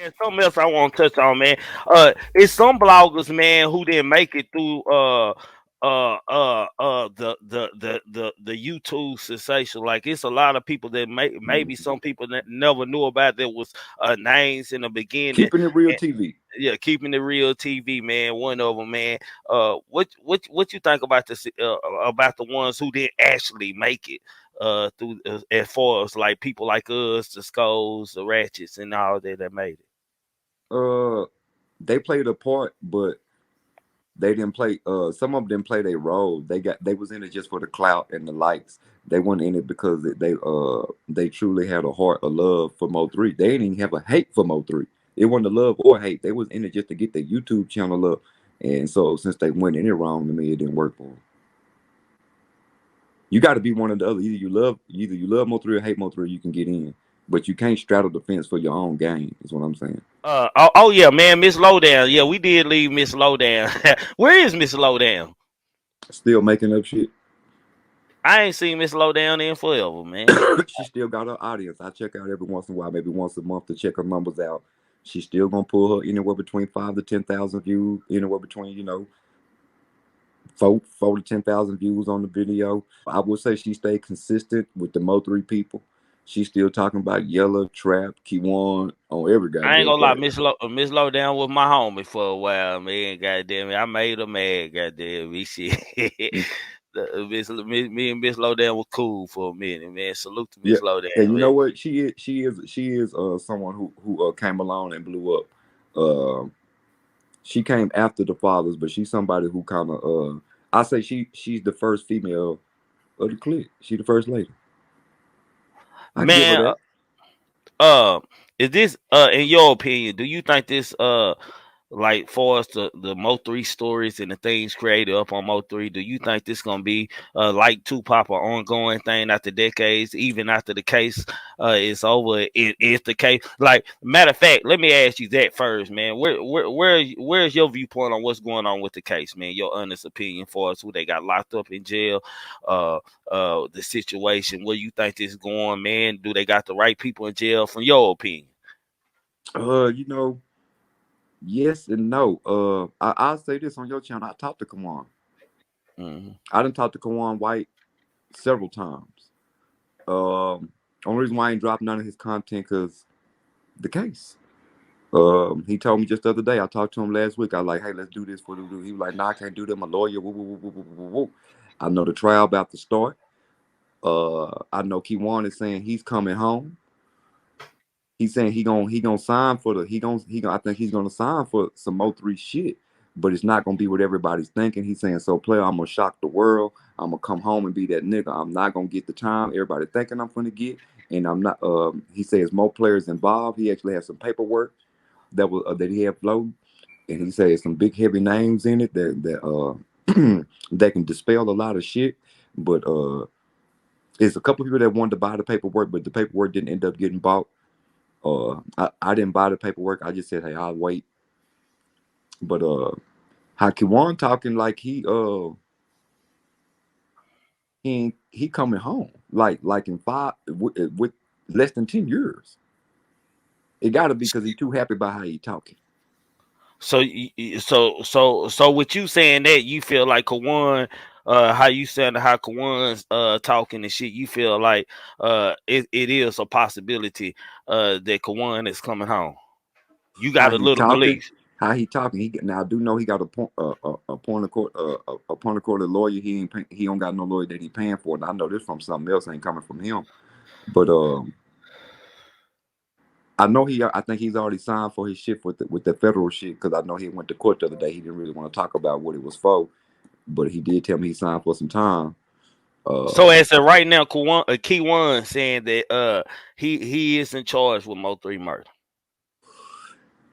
And something else I want to touch on, man. It's some bloggers, man, who didn't make it through the YouTube sensation. Like it's a lot of people that maybe some people that never knew about that was names in the beginning. Keeping it real And, TV. yeah, keeping the real TV, man. One of them, man. What you think about the ones who didn't actually make it? Through as far as like people like us, the skulls, the ratchets, and all that made it. Uh, they played a part, but they didn't play. Some of them played a role. They was in it just for the clout and the likes. They weren't in it because they truly had a heart, a love for Mo3. They didn't even have a hate for Mo3. It wasn't a love or hate. They was in it just to get their YouTube channel up. And so since they went in it wrong to me, it didn't work for them. You got to be one or the other. Either you love Mo3 or hate Mo3. You can get in, but you can't straddle the fence for your own gain. Is what I'm saying. Oh yeah, man, Miss Lowdown. Yeah, we did leave Miss Lowdown. Where is Miss Lowdown? Still making up shit. I ain't seen Miss Lowdown in forever, man. She still got her audience. I check out every once in a while, maybe once a month to check her numbers out. She's still gonna pull her anywhere between 5 to 10,000 views, anywhere between four to 10,000 views on the video. I would say she stayed consistent with the Mo3 people. She's still talking about Yellow, Trap, Kiwan on every I ain't goddamn gonna lie, play. Miss Lowdown was my homie for a while, man. Goddamn it, I made her mad. Goddamn me, shit. Me and Miss Lowdown was cool for a minute, man. Salute to Yeah, Miss Lowdown, and you man. know what? She is someone who came along and blew up. Um, she came after the fathers, but she's somebody who kind of I say she's the first female of the clique. She the first lady. I can give her Man, that. uh, is this in your opinion? Do you think this like for us the Mo3 stories and the things created up on Mo3, do you think this gonna be like Tupac or ongoing thing after decades, even after the case is over? If the case, like matter of fact, let me ask you that first, man. Where's your viewpoint on what's going on with the case, man? Your honest opinion for us, who they got locked up in jail, uh the situation, where you think this going, man? Do they got the right people in jail from your opinion? You know, yes and no. I'll say this on your channel. I talked to Kawan. Hmm. I done talked to Kawan White several times. Only reason why I ain't dropped none of his content because the case. He told me just the other day. I talked to him last week. I was like, hey, let's do this for the. He was like, nah, I can't do that. I'm a lawyer. Woo, woo, woo, woo, woo, woo, woo. I know the trial about to start. I know Kiwan is saying he's coming home. He's saying he gonna sign for the I think he's gonna sign for some Mo3 shit, but it's not gonna be what everybody's thinking. He's saying, so player, I'm gonna shock the world. I'm gonna come home and be that nigga. I'm not gonna get the time everybody thinking I'm gonna get, and I'm not. He says more players involved. He actually has some paperwork that he had floating, and he says some big heavy names in it that can dispel a lot of shit. But there's a couple people that wanted to buy the paperwork, but the paperwork didn't end up getting bought. I didn't buy the paperwork. I just said, hey, I'll wait. But Hakiwan talking like he coming home like in with less than 10 years. It got to be because he's too happy about how he talking. So, so, with you saying that, you feel like Kawan, how you saying how Kawan's talking and shit, you feel like it is a possibility that Kawan is coming home. You How got a he little talking, belief. how he talking. Now I do know he got a point of court a point of court lawyer. He don't got no lawyer that he paying for. And I know this from something else ain't coming from him. But I know I think he's already signed for his shit with the federal shit because I know he went to court the other day. He didn't really want to talk about what it was for, but he did tell me he signed for some time. So Uh, as of right now, Key One saying that he is in charge with Mo3 murder.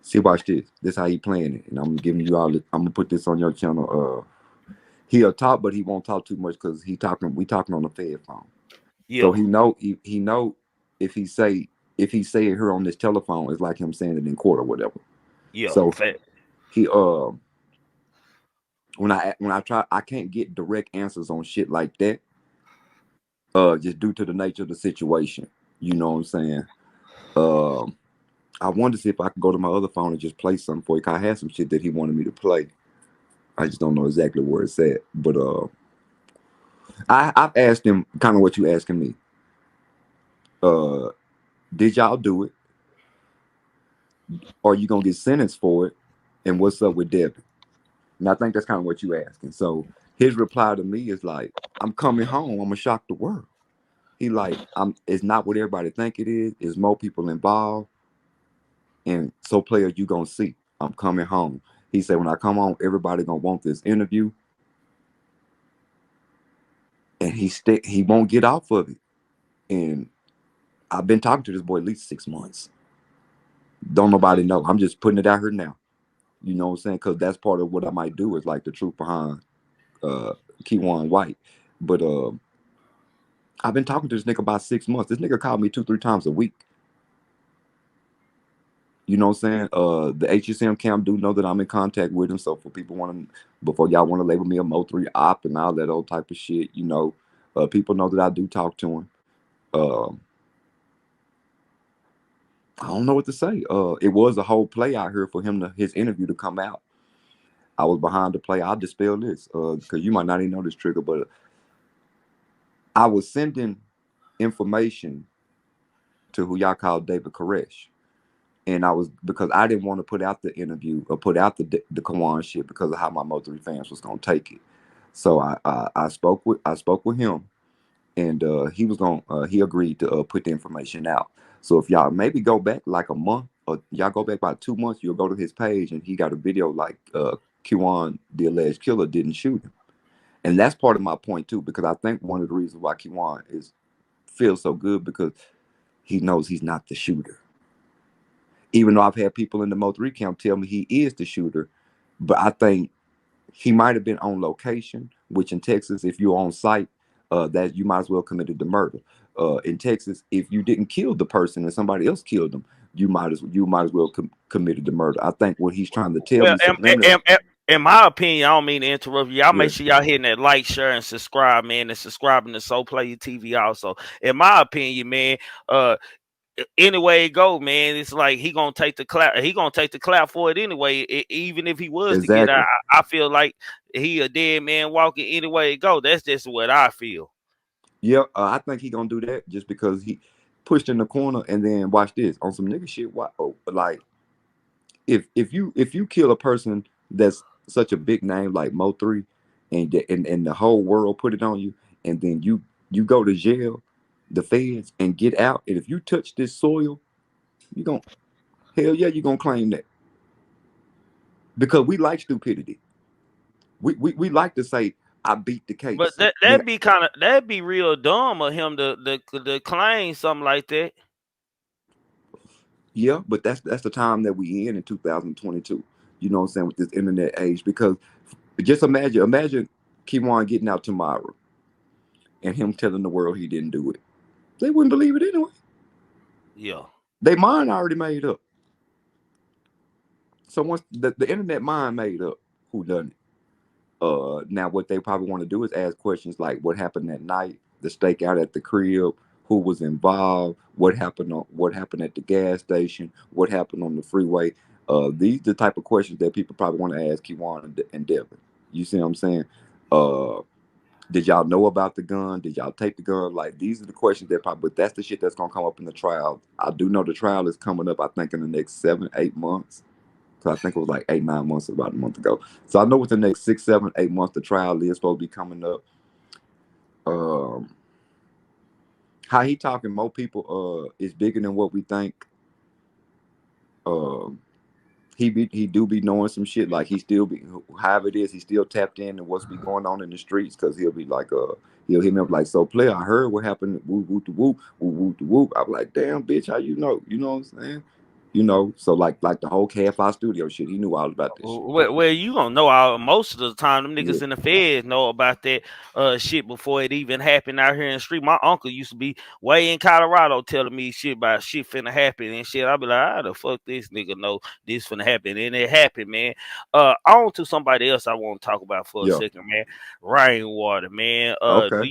See, watch this. This how he playing it, and I'm giving you all. I'm gonna put this on your channel. He'll talk, but he won't talk too much because he talking. We talking on the Fed phone, so Yeah, he know if he say it here on this telephone, it's like him saying it in court or whatever. yeah, So fact. he when I try, I can't get direct answers on shit like that. Just due to the nature of the situation. You know what I'm saying? Um, I wanted to see if I could go to my other phone and just play something for you. 'Cause I had some shit that he wanted me to play. I just don't know exactly where it's at. But I've asked him kind of what you asking me. Uh, did y'all do it? Are you gonna get sentenced for it? And what's up with Devin? And I think that's kind of what you asking. So his reply to me is like, I'm coming home. I'm gonna shock the world. He like, it's not what everybody think it is. There's more people involved. And so player, you gonna see. I'm coming home. He said, when I come home, everybody gonna want this interview. And he won't get off of it. And I've been talking to this boy at least 6 months. Don't nobody know. I'm just putting it out here now. You know what I'm saying? Because that's part of what I might do is like the truth behind uh Kiwan White. But I've been talking to this nigga about 6 months. This nigga called me 2-3 times a week. You know what I'm saying? The HSM camp do know that I'm in contact with him. So for people before y'all want to label me a MO3 op and all that old type of shit, people know that I do talk to him. I don't know what to say. It was a whole play out here for his interview to come out. I was behind the play. I'll dispel this because you might not even know this, Trigger, but I was sending information to who y'all call David Koresh. And because I didn't want to put out the interview or put out the Kiwan shit because of how my Mo3 fans was gonna take it. So I spoke with him, and he agreed to put the information out. So if y'all maybe go back like a month or y'all go back about 2 months, you'll go to his page and he got a video like Kiwan, the alleged killer, didn't shoot him. And that's part of my point too, because I think one of the reasons why Kiwan feels so good because he knows he's not the shooter. Even though I've had people in the Mo3 camp tell me he is the shooter, but I think he might have been on location, which in Texas, if you're on site, that you might as well committed the murder. In Texas, if you didn't kill the person and somebody else killed them, you might as well committed the murder. I think what he's trying to tell Well, me subliminally. in my opinion, I don't mean to interrupt you. Y'all Yeah, make sure y'all hitting that like, share, and subscribe, man, and subscribing to Sooplayatv also. In my opinion, man, uh, anyway it go, man, it's like he gonna take the clap. He gonna take the clap for it anyway. Even if he was to get out, exactly. I feel like he a dead man walking. Anyway it go. That's just what I feel. Yeah, I think he gonna do that just because he pushed in the corner and then watch this on some nigga shit. Like if you kill a person that's such a big name like Mo3 and the whole world put it on you and then you go to jail, the feds and get out, and if you touch this soil, you going hell yeah, you gonna claim that. Because we like stupidity. We like to say I beat the But case. that'd Nigga, be that'd be real dumb of him to claim something like that. yeah, but that's the time that we in 2022. You know what I'm saying, with this internet age. Because just imagine Kiwan getting out tomorrow and him telling the world he didn't do it. They wouldn't believe it anyway. Yeah. They mind already made up. So once the internet mind made up, who done it? Now what they probably want to do is ask questions like what happened that night, the stakeout at the crib, who was involved, what happened at the gas station, what happened on the freeway. These the type of questions that people probably want to ask Kiwan and Devin. You see what I'm saying? Uh, did y'all know about the gun? Did y'all take the gun? Like these are the questions that probably, but that's the shit that's gonna come up in the trial. I do know the trial is coming up. I think in the next 7-8 months. So I think it was like 8-9 months, about a month ago. So I know within the next 6-7-8 months the trial is supposed to be coming up. Um, how he talking more people is bigger than what we think. Um, he do be knowing some shit, like he still be, however it is, he still tapped in to what's be going on in the streets, because he'll be like he'll hit me up like, so player, I heard what happened, woo woo to woo woo woo to woo. I'm like, damn bitch, how you know what I'm saying, so like the whole KFI studio shit, he knew all about this shit. Well, you gonna know all most of the time. Them Yeah, niggas in the feds know about that shit before it even happened out here in the street. My uncle used to be way in Colorado telling me shit about shit finna happen and shit. I be like, how the fuck this nigga know this finna happen? And it happened, man. On to somebody else I want to talk about for a yeah, second, man. Rainwater, man. okay.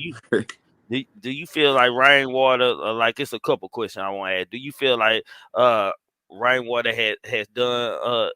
Do you feel like rainwater? Like it's a couple questions I want to add. Do you feel like uh Rainwater has done